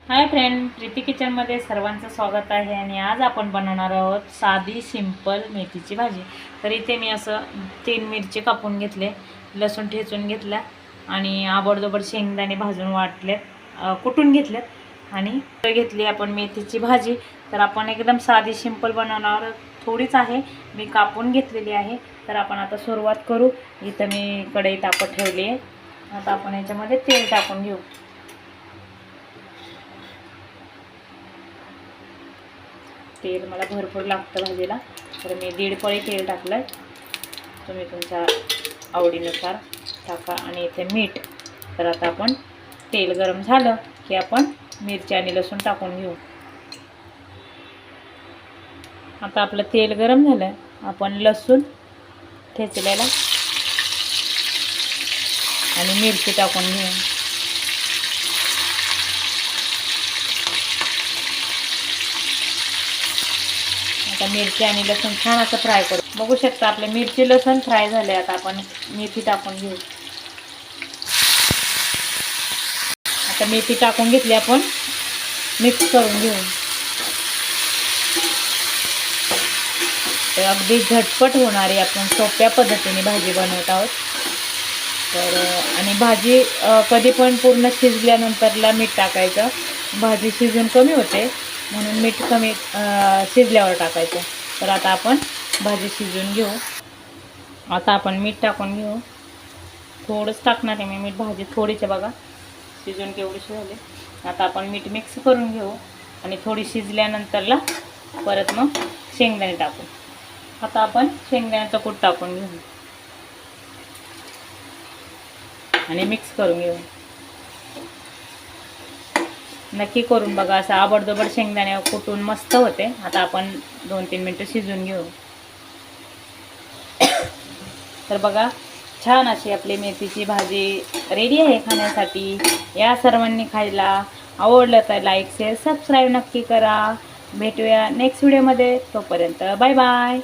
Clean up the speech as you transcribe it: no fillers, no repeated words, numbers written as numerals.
Hi friend, Preeti किचनमध्ये सर्वांचं स्वागत आहे. आणि आज आपण बनवणार आहोत साधी सिंपल मेथीची भाजी. तर इथे मी असं 3 मिरची कापून घेतले, लसूण ठेचून घेतला आणि आबडधोबड शेंगदाणे भाजून वाटले, कुटून घेतलेत आणि घेतली आपण मेथीची भाजी. तर आपण एकदम साधी सिंपल बनवणार, थोडीच आहे, मी कापून घेतलेली आहे. तर आपण आता सुरुवात करू. इथं मी कढई तापत ठेवली आहे. आता आपण याच्यामध्ये तेल टाकून घेऊ. तेल मला भरपूर लागतं भाजीला, तर मी 1.5 पळी तेल टाकलं आहे. तुम्ही तुमच्या आवडीनुसार टाका. आणि इथे मीठ. तर आता आपण तेल गरम झालं की आपण मिरची आणि लसूण टाकून घेऊ. आता आपलं तेल गरम झालं, आपण लसूण ठेचलेला आणि मिरची टाकून घेऊ. आता मिरची आणि लसूण छान असं फ्राय करू. बघू शकता आपले मिरची लसूण फ्राय झाले. आता आपण मेथी टाकून घेऊ. आता मेथी टाकून घेतली, आपण मिक्स करून घेऊ. तर अगदी झटपट होणारी आपण सोप्या पद्धतीने भाजी बनवत आहोत. तर आणि भाजी कधी पण पूर्ण शिजल्यानंतरला मीठ टाकायचं. भाजी शिजून कमी होते म्हणून मीठ कमी शिजल्यावर टाकायचं. तर आता आपण भाजी शिजून घेऊ. आता आपण मीठ टाकून घेऊ. थोडंच टाकणार आहे मी मीठ, भाजी थोडीच बघा शिजून केवढीशी झाली. आता आपण मीठ मिक्स करून घेऊ आणि थोडी शिजल्यानंतरला परत मग शेंगदाणे टाकू. आता आपण शेंगदाण्याचं कूट टाकून घेऊ आणि मिक्स करून घेऊ. नक्की करून बघा, असं आबडधोबड शेंगदाणे कुटून मस्त होते. आता आपण 2-3 मिनटं शिजून घेऊ. तर बघा, छान अशी आपली मेथीची भाजी रेडी आहे खाण्यासाठी. या सर्वांनी खायला. आवडलं तर लाईक शेअर सबस्क्राईब नक्की करा. भेटूया नेक्स्ट व्हिडिओमध्ये. तोपर्यंत बाय बाय.